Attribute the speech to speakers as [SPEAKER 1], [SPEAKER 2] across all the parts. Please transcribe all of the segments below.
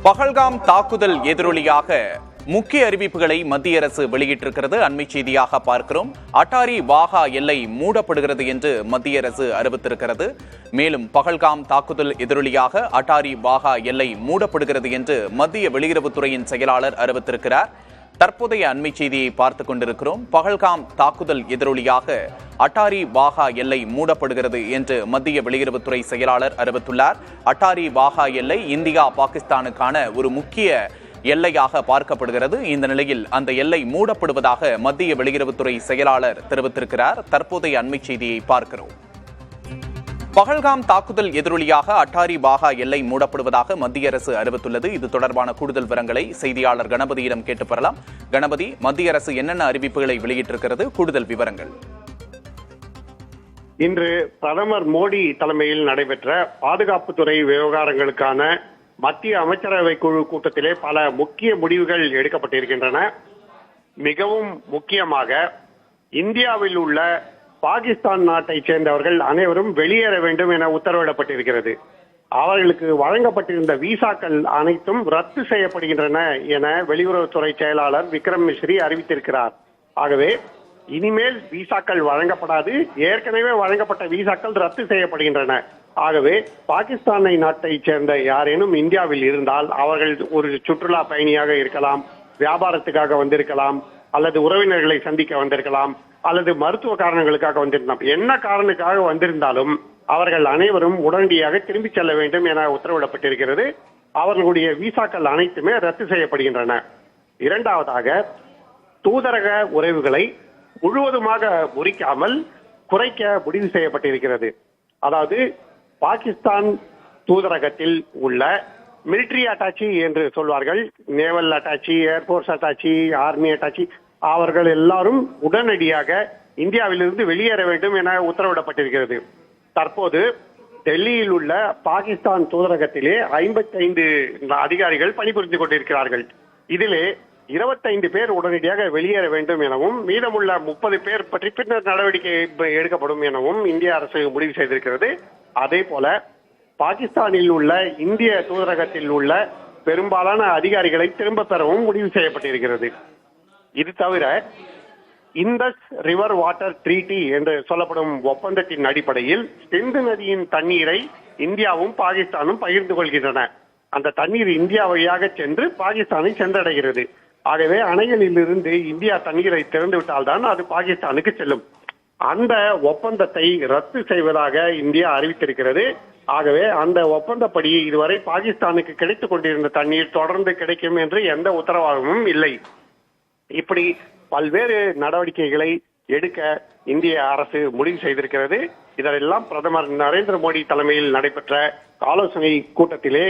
[SPEAKER 1] பஹல்காம் தாக்குதல் எதிரொலியாக முக்கிய அறிவிப்புகளை மத்திய அரசு வெளியிட்டிருக்கிறது. அண்மை செய்தியாக பார்க்கிறோம். அட்டாரி வாகா எல்லை மூடப்படுகிறது என்று மத்திய அரசு அறிவித்திருக்கிறது. மேலும் பஹல்காம் தாக்குதல் எதிரொலியாக அட்டாரி வாகா எல்லை மூடப்படுகிறது என்று மத்திய வெளியுறவுத்துறையின் செயலாளர் அறிவித்திருக்கிறார். தற்போதைய அண்மை செய்தியை பார்த்துக் கொண்டிருக்கிறோம். பஹல்காம் தாக்குதல் எதிரொலியாக அட்டாரி வாகா எல்லை மூடப்படுகிறது என்று மத்திய வெளியுறவுத்துறை செயலாளர் அறிவித்துள்ளார். அட்டாரி வாகா எல்லை இந்தியா பாகிஸ்தானுக்கான ஒரு முக்கிய எல்லையாக பார்க்கப்படுகிறது. இந்த நிலையில் அந்த எல்லை மூடப்படுவதாக மத்திய வெளியுறவுத்துறை செயலாளர் தெரிவித்திருக்கிறார். தற்போதைய அண்மை செய்தியை பார்க்கிறோம். பஹல்காம் தாக்குதல் எதிரொலியாக அட்டாரி வாகா எல்லை மூடப்படுவதாக மத்திய அரசு அறிவித்துள்ளது. இது தொடர்பான கூடுதல் விவரங்களை செய்தியாளர் கணபதியிடம் கேட்டு பெறலாம். கணபதி, மத்திய அரசு என்னென்ன அறிவிப்புகளை வெளியிட்டிருக்கிறது? கூடுதல் விவரங்கள்.
[SPEAKER 2] இன்று பிரதமர் மோடி தலைமையில் நடைபெற்ற பாதுகாப்புத்துறை விவகாரங்களுக்கான மத்திய அமைச்சரவை குழு கூட்டத்திலே பல முக்கிய முடிவுகள் எடுக்கப்பட்டிருக்கின்றன. மிகவும் முக்கியமாக இந்தியாவில் உள்ள பாகிஸ்தான் நாட்டை சேர்ந்தவர்கள் அனைவரும் வெளியேற வேண்டும் என உத்தரவிடப்பட்டிருக்கிறது. அவர்களுக்கு வழங்கப்பட்டிருந்த விசாக்கள் அனைத்தும் ரத்து செய்யப்படுகின்றன என வெளியுறவுத்துறை செயலாளர் விக்ரம் மிஸ்ரி அறிவித்திருக்கிறார். ஆகவே இனிமேல் விசாக்கள் வழங்கப்படாது. ஏற்கனவே வழங்கப்பட்ட விசாக்கள் ரத்து செய்யப்படுகின்றன. ஆகவே பாகிஸ்தானை நாட்டை சேர்ந்த யாரேனும் இந்தியாவில் இருந்தால் அவர்கள் ஒரு சுற்றுலா பயணியாக இருக்கலாம், வியாபாரத்துக்காக வந்திருக்கலாம், அல்லது உறவினர்களை சந்திக்க வந்திருக்கலாம், அல்லது மருத்துவ காரணங்களுக்காக வந்திருந்தாலும், என்ன காரணத்துக்காக வந்திருந்தாலும் அவர்கள் அனைவரும் உடனடியாக திரும்பி செல்ல வேண்டும் என உத்தரவிடப்பட்டிருக்கிறது. அவர்களுடைய விசாக்கள் அனைத்துமே ரத்து செய்யப்படுகின்றன. இரண்டாவதாக, தூதரக உறவுகளை முழுவதுமாக முறிக்காமல் குறைக்க முடிவு செய்யப்பட்டிருக்கிறது. அதாவது பாகிஸ்தான் தூதரகத்தில் உள்ள மிலிட்டரி அட்டாச்சி என்று சொல்வார்கள், naval attached, air force attached, army attached, அவர்கள் எல்லாரும் உடனடியாக இந்தியாவிலிருந்து வெளியேற வேண்டும் என உத்தரவிடப்பட்டிருக்கிறது. தற்போது டெல்லியில் உள்ள பாகிஸ்தான் தூதரகத்திலே 55 அதிகாரிகள் பணிபுரிந்து கொண்டிருக்கிறார்கள். இதிலே 25 பேர் உடனடியாக வெளியேற வேண்டும் எனவும் மீதமுள்ள 30 பேர் பற்றி பின்னர் நடவடிக்கை எடுக்கப்படும் எனவும் இந்திய அரசு முடிவு செய்திருக்கிறது. அதே போல பாகிஸ்தானில் உள்ள இந்திய தூதரகத்தில் உள்ள பெரும்பாலான அதிகாரிகளை திரும்ப பெறவும் முடிவு செய்யப்பட்டிருக்கிறது. இது தவிர இந்தஸ் ரிவர் வாட்டர் ட்ரீட்டி என்று சொல்லப்படும் ஒப்பந்தத்தின் அடிப்படையில் சிந்து நதியின் தண்ணீரை இந்தியாவும் பாகிஸ்தானும் பகிர்ந்து கொள்கின்றன. அந்த தண்ணீர் இந்தியா வழியாக சென்று பாகிஸ்தானை சென்றடைகிறது. ஆகவே அணைகளில் இருந்து இந்தியா தண்ணீரை திறந்து விட்டால்தான் அது பாகிஸ்தானுக்கு செல்லும். அந்த ஒப்பந்தத்தை ரத்து செய்வதாக இந்தியா அறிவித்திருக்கிறது. ஆகவே அந்த ஒப்பந்தப்படி இதுவரை பாகிஸ்தானுக்கு கிடைத்துக் கொண்டிருந்த தண்ணீர் தொடர்ந்து கிடைக்கும் என்று எந்த உத்தரவாதமும் இல்லை. இப்படி பல்வேறு நடவடிக்கைகளை எடுக்க இந்திய அரசு முடிவு செய்திருக்கிறது. இதெல்லாம் பிரதமர் நரேந்திர மோடி தலைமையில் நடைபெற்ற ஆலோசனை கூட்டத்திலே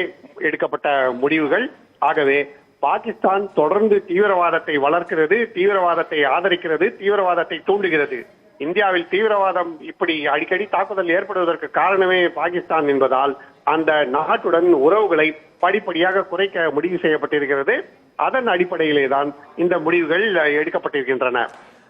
[SPEAKER 2] எடுக்கப்பட்ட முடிவுகள். ஆகவே பாகிஸ்தான் தொடர்ந்து தீவிரவாதத்தை வளர்க்கிறது, தீவிரவாதத்தை ஆதரிக்கிறது, தீவிரவாதத்தை தூண்டுகிறது. இந்தியாவில் தீவிரவாதம் இப்படி அடிக்கடி தாக்குதல் ஏற்படுவதற்கு காரணமே பாகிஸ்தான் என்பதால் அந்த நாட்டுடன் உறவுகளை படிப்படியாக குறைக்க முடிவு செய்யப்பட்டிருக்கிறது. அதன் அடிப்படையிலே தான் இந்த முடிவுகள் எடுக்கப்பட்டிருக்கின்றன.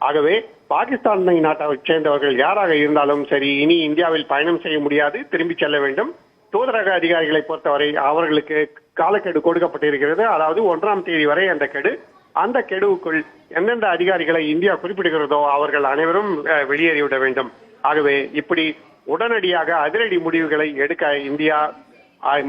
[SPEAKER 2] ஆகவே பாகிஸ்தானை நாட்டை சேர்ந்தவர்கள் யாராக இருந்தாலும் சரி, இனி இந்தியாவில் பயணம் செய்ய முடியாது, திரும்பி செல்ல வேண்டும். தூதரக அதிகாரிகளை பொறுத்தவரை அவர்களுக்கு காலக்கெடு கொடுக்கப்பட்டிருக்கிறது. அதாவது 1ஆம் தேதி வரை அந்த கெடு. அந்த கெடுவுக்குள் எந்தெந்த அதிகாரிகளை இந்தியா குறிப்பிடுகிறதோ அவர்கள் அனைவரும் வெளியேறிவிட வேண்டும். ஆகவே இப்படி உடனடியாக அதிரடி முடிவுகளை எடுக்க இந்தியா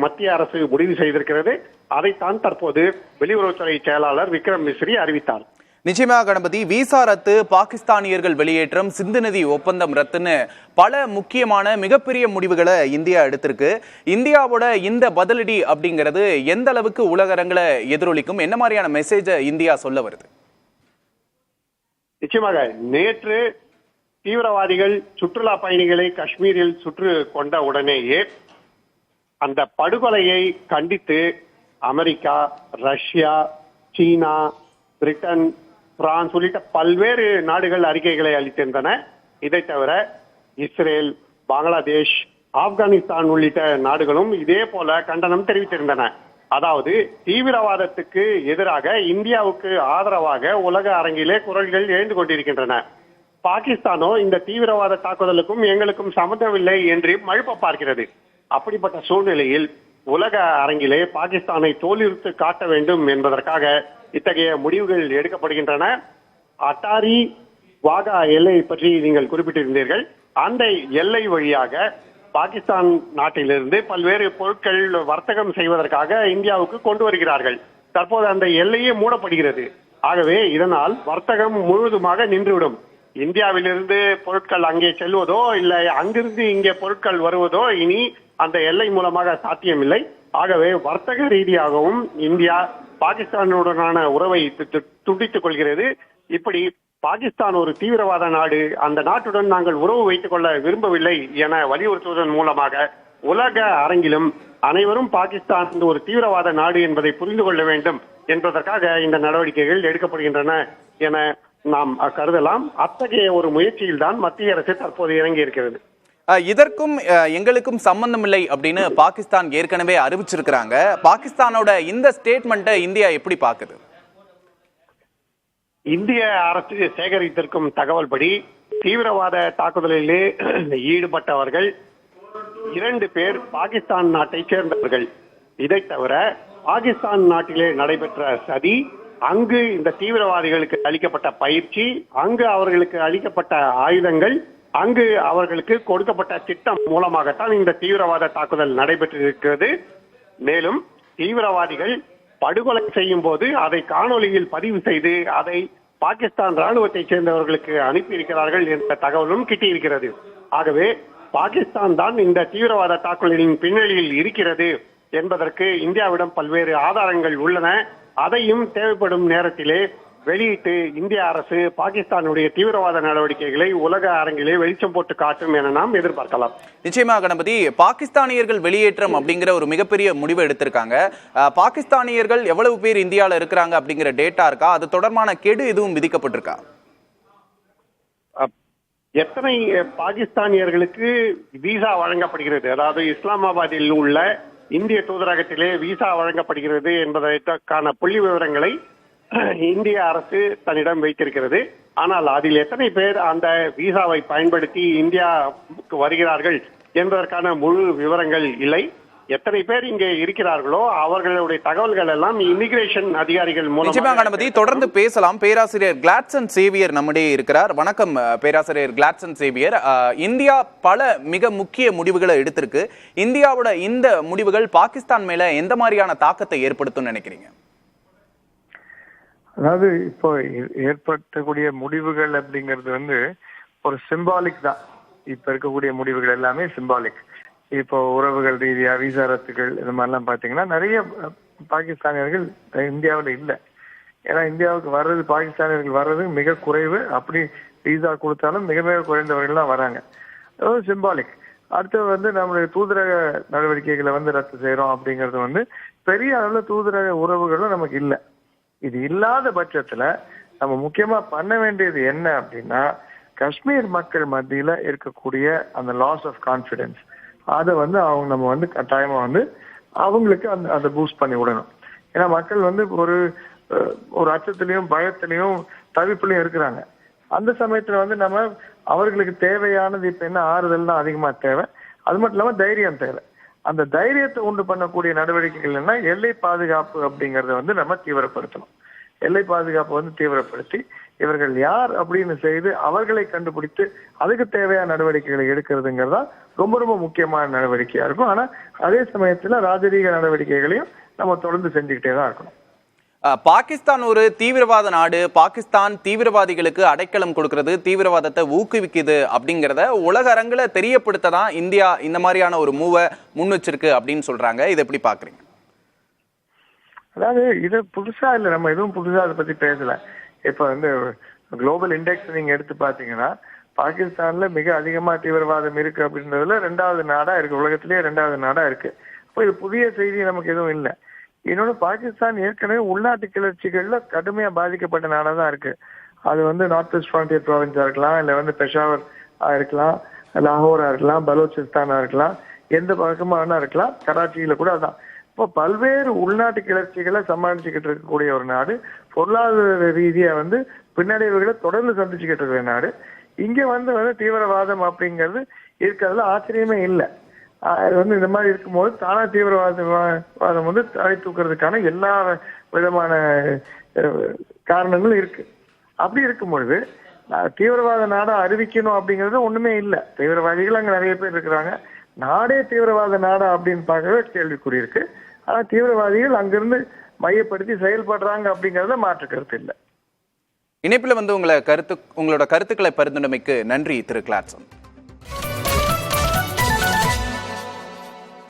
[SPEAKER 2] மத்திய அரசு முடிவு செய்திருக்கிறது. அதைத்தான் தற்போது வெளியுறவுத்துறை செயலாளர் விக்ரம் மிஸ்ரி அறிவித்தார்.
[SPEAKER 1] நிச்சயமாக கணபதி, விசா ரத்து, பாகிஸ்தானியர்கள் வெளியேற்றம், சிந்து நதி ஒப்பந்தம் ரத்துன்னு பல முக்கியமான மிகப்பெரிய முடிவுகளை இந்தியா எடுத்திருக்கு. இந்தியாவோட இந்த பதிலடி அப்படிங்கிறது எந்த அளவுக்கு உலக அரங்கில எதிரொலிக்கும்? என்ன மாதிரியான மெசேஜை இந்தியா சொல்ல வருது?
[SPEAKER 2] நிச்சயமாக நேற்று தீவிரவாதிகள் சுற்றுலா பயணிகளை காஷ்மீரில் சுற்று கொண்ட உடனேயே அந்த படுகொலையை கண்டித்து அமெரிக்கா, ரஷ்யா, சீனா, பிரிட்டன், பிரான்ஸ் உள்ளிட்ட பல்வேறு நாடுகள் அறிக்கைகளை அளித்திருந்தன. இதை தவிர இஸ்ரேல், பங்களாதேஷ், ஆப்கானிஸ்தான் உள்ளிட்ட நாடுகளும் இதே போல கண்டனம் தெரிவித்திருந்தன. அதாவது தீவிரவாதத்துக்கு எதிராக இந்தியாவுக்கு ஆதரவாக உலக அரங்கிலே குரல்கள் எழுந்து கொண்டிருக்கின்றன. பாகிஸ்தானோ இந்த தீவிரவாத தாக்குதலுக்கும் எங்களுக்கும் சம்மந்தமில்லை என்று மழுப்ப பார்க்கிறது. அப்படிப்பட்ட சூழ்நிலையில் உலக அரங்கிலே பாகிஸ்தானை தோலுரித்து காட்ட வேண்டும் என்பதற்காக இத்தகைய முடிவுகள் எடுக்கப்படுகின்றன. அட்டாரி வாகா எல்லை பற்றி நீங்கள் குறிப்பிட்டிருந்தீர்கள். அந்த எல்லை வழியாக பாகிஸ்தான் நாட்டிலிருந்து பல்வேறு பொருட்கள் வர்த்தகம் செய்வதற்காக இந்தியாவுக்கு கொண்டு வருகிறார்கள். தற்போது அந்த எல்லையே மூடப்படுகிறது. ஆகவே இதனால் வர்த்தகம் முழுவதுமாக நின்றுவிடும். இந்தியாவிலிருந்து பொருட்கள் அங்கே செல்வதோ இல்லை அங்கிருந்து இங்கே பொருட்கள் வருவதோ இனி அந்த எல்லை மூலமாக சாத்தியமில்லை. ஆகவே வர்த்தக ரீதியாகவும் இந்தியா பாகிஸ்தானுடனான உறவை துண்டித்துக் கொள்கிறது. இப்படி பாகிஸ்தான் ஒரு தீவிரவாத நாடு, அந்த நாட்டுடன் நாங்கள் உறவு வைத்துக் கொள்ள விரும்பவில்லை என வலியுறுத்துவதன் மூலமாக உலக அரங்கிலும் அனைவரும் பாகிஸ்தான் ஒரு தீவிரவாத நாடு என்பதை புரிந்து கொள்ள வேண்டும் என்பதற்காக இந்த நடவடிக்கைகள் எடுக்கப்படுகின்றன என நாம் கருதலாம். அத்தகைய ஒரு முயற்சியில் தான் மத்திய அரசு தற்போது இறங்கி இருக்கிறது.
[SPEAKER 1] இதற்கும் எங்களுக்கும் சம்பந்தம் இல்லை அப்படின்னு பாகிஸ்தான் ஏற்கனவே அறிவிச்சிருக்கிறாங்க. பாகிஸ்தானோட இந்த ஸ்டேட்மெண்ட்டை இந்தியா எப்படி பாக்குது?
[SPEAKER 2] இந்திய அரசு சேகரித்திருக்கும் தகவல் படி தீவிரவாத தாக்குதலிலே ஈடுபட்டவர்கள் 2 பேர் பாகிஸ்தான் நாட்டை சேர்ந்தவர்கள். இதை தவிர பாகிஸ்தான் நாட்டிலே நடைபெற்ற சதி, அங்கு இந்த தீவிரவாதிகளுக்கு அளிக்கப்பட்ட பயிற்சி, அங்கு அவர்களுக்கு அளிக்கப்பட்ட ஆயுதங்கள், அங்கு அவர்களுக்கு கொடுக்கப்பட்ட திட்டம் மூலமாகத்தான் இந்த தீவிரவாத தாக்குதல் நடைபெற்றிருக்கிறது. மேலும் தீவிரவாதிகள் படுகொலை செய்யும் போது அதை காணொலியில் பதிவு செய்து அதை பாகிஸ்தான் ராணுவத்தை சேர்ந்தவர்களுக்கு அனுப்பியிருக்கிறார்கள் என்ற தகவலும் கிட்டியிருக்கிறது. ஆகவே பாகிஸ்தான் தான் இந்த தீவிரவாத தாக்குதலின் பின்னணியில் இருக்கிறது என்பதற்கு இந்தியாவிடம் பல்வேறு ஆதாரங்கள் உள்ளன. அதையும் தேவைப்படும் நேரத்திலே வெளியிட்டு இந்திய அரசு பாகிஸ்தானுடைய தீவிரவாத நடவடிக்கைகளை உலக அரங்கிலே வெளிச்சம் போட்டு காட்டும் என நாம் எதிர்பார்க்கலாம்.
[SPEAKER 1] நிச்சயமா கணபதி, பாகிஸ்தானியர்கள் வெளியேற்றம் அப்படிங்கிற ஒரு மிகப்பெரிய முடிவை எடுத்திருக்காங்க. பாகிஸ்தானியர்கள் எவ்வளவு பேர் இந்தியாவில் இருக்கிறாங்க அப்படிங்கிற டேட்டா இருக்கா? அது தொடர்பான கெடு எதுவும் விதிக்கப்பட்டிருக்கா?
[SPEAKER 2] எத்தனை பாகிஸ்தானியர்களுக்கு விசா வழங்கப்படுகிறது, அதாவது இஸ்லாமாபாத்தில் உள்ள இந்திய தூதரகத்திலே விசா வழங்கப்படுகிறது என்பதற்கான புள்ளி விவரங்களை இந்திய அரசு தன்னிடம் வைத்திருக்கிறது. ஆனால் அதில் எத்தனை பேர் அந்த விசாவை பயன்படுத்தி இந்தியாவுக்கு வருகிறார்கள் என்பதற்கான முழு விவரங்கள் இல்லை. எத்தனை பேர் இங்கே இருக்கிறார்களோ அவர்களுடைய தகவல்கள் எல்லாம் இமிகிரேஷன் அதிகாரிகள் மூலம்.
[SPEAKER 1] கணபதி, தொடர்ந்து பேசலாம். பேராசிரியர் கிளாட்சன் சேவியர் நம்முடைய இருக்கிறார். வணக்கம் பேராசிரியர் கிளாட்சன் சேவியர். இந்தியா பல மிக முக்கிய முடிவுகளை எடுத்திருக்கு. இந்தியாவோட இந்த முடிவுகள் பாகிஸ்தான் மேல எந்த மாதிரியான தாக்கத்தை ஏற்படுத்தும் நினைக்கிறீங்க?
[SPEAKER 3] அதாவது இப்போ ஏற்பட்டக்கூடிய முடிவுகள் அப்படிங்கிறது ஒரு சிம்பாலிக் தான். இப்ப இருக்கக்கூடிய முடிவுகள் எல்லாமே சிம்பாலிக். இப்போ உறவுகள் ரீதியா விசா ரத்துகள் இது மாதிரிலாம் பாத்தீங்கன்னா நிறைய பாகிஸ்தானியர்கள் இந்தியாவில் இல்லை. ஏன்னா இந்தியாவுக்கு வர்றது, பாகிஸ்தானியர்கள் வர்றது மிக குறைவு. அப்படி விசா கொடுத்தாலும் மிக மிக குறைந்தவர்கள் தான் வராங்க. அதாவது சிம்பாலிக். அடுத்து நம்மளுடைய தூதரக நடவடிக்கைகளை ரத்து செய்யறோம் அப்படிங்கிறது பெரிய அளவுல தூதரக உறவுகளும் நமக்கு இல்லை. இது இல்லாத பட்சத்துல நம்ம முக்கியமா பண்ண வேண்டியது என்ன அப்படின்னா, காஷ்மீர் மக்கள் மத்தியில இருக்கக்கூடிய அந்த லாஸ் ஆஃப் கான்பிடன்ஸ் அதை அவங்க நம்ம கட்டாயமா அவங்களுக்கு அந்த பூஸ்ட் பண்ணி விடணும். ஏன்னா மக்கள் ஒரு அச்சத்திலையும் பயத்திலையும் தவிப்புலையும் இருக்கிறாங்க. அந்த சமயத்துல நம்ம அவர்களுக்கு தேவையானது இப்ப என்ன, ஆறுதல் தான் அதிகமா தேவை. அது மட்டும் இல்லாம தைரியம் தேவை. அந்த தைரியத்தை உண்டு பண்ணக்கூடிய நடவடிக்கைகள் என்ன, எல்லை பாதுகாப்பு அப்படிங்கறத நம்ம தீவிரப்படுத்தணும். எல்லை பாதுகாப்பு தீவிரப்படுத்தி இவர்கள் யார் அப்படின்னு செய்து அவர்களை கண்டுபிடித்து அதுக்கு தேவையான நடவடிக்கைகளை எடுக்கிறதுங்கிறதா ரொம்ப ரொம்ப முக்கியமான நடவடிக்கையா இருக்கும். ஆனா அதே சமயத்துல ராஜரீக நடவடிக்கைகளையும் நம்ம தொடர்ந்து செஞ்சுக்கிட்டே தான் இருக்கணும்.
[SPEAKER 1] பாகிஸ்தான் ஒரு தீவிரவாத நாடு. பாகிஸ்தான் தீவிரவாதிகளுக்கு அடைக்கலம் கொடுக்கிறது, தீவிரவாதத்தை ஊக்குவிக்குது அப்படிங்கிறத உலக அரங்குல தெரியப்படுத்த தான் இந்தியா இந்த மாதிரியான ஒரு மூவை முன் வச்சிருக்கு அப்படின்னு சொல்றாங்க. இதை எப்படி பாக்குறீங்க?
[SPEAKER 3] அதாவது இது புதுசா இல்ல, நம்ம எதுவும் புதுசா அதை பத்தி பேசல. இப்ப குளோபல் இண்டெக்ஸ் நீங்க எடுத்து பாத்தீங்கன்னா பாகிஸ்தான்ல மிக அதிகமா தீவிரவாதம் இருக்கு அப்படின்றதுல 2வது நாடா இருக்கு, உலகத்திலேயே 2வது நாடா இருக்கு. அப்ப இது புதிய செய்தி நமக்கு எதுவும் இல்லை. இன்னொன்னு, பாகிஸ்தான் ஏற்கனவே உள்நாட்டு கிளர்ச்சிகள்ல கடுமையா பாதிக்கப்பட்ட நாடா தான் இருக்கு. அது நார்த் வெஸ்ட் ஃப்ரான்டியர் ப்ராவின்ஸா இருக்கலாம், இல்ல பெஷாவர் இருக்கலாம், லாகூரா இருக்கலாம், பலோச்சிஸ்தானா இருக்கலாம், எந்த பக்கமா வேணா இருக்கலாம், கராச்சியில கூட அதான். இப்போ பல்வேறு உள்நாட்டு கிளர்ச்சிகளை சமாளிச்சுக்கிட்டு இருக்கக்கூடிய ஒரு நாடு, பொருளாதார ரீதியா பின்னடைவுகளை தொடர்ந்து சந்திச்சுக்கிட்டு இருக்கிற நாடு. இங்க தீவிரவாதம் அப்படிங்கிறது இருக்கிறதுல ஆச்சரியமே இல்லை. அது வந்து இந்த மாதிரி இருக்கும்போது தானா தீவிரவாதம் வந்து தலை தூக்குறதுக்கான எல்லா விதமான காரணங்களும் இருக்கு. அப்படி இருக்கும் பொழுது தீவிரவாத நாடா அறிவிக்கணும் அப்படிங்கிறது ஒண்ணுமே இல்லை. தீவிரவாதிகள் அங்க நிறைய பேர் இருக்கிறாங்க. நாடே தீவிரவாத நாடா அப்படின்னு பார்க்கவே கேள்விக்குறி இருக்கு. ஆனா தீவிரவாதிகள் அங்கிருந்து மையப்படுத்தி செயல்படுறாங்க அப்படிங்கறத மாற்று கருத்து இல்லை.
[SPEAKER 1] இணைப்புல வந்து உங்களோட கருத்துக்களை பரிந்துரைமைக்கு நன்றி திரு கிளாட்சன்.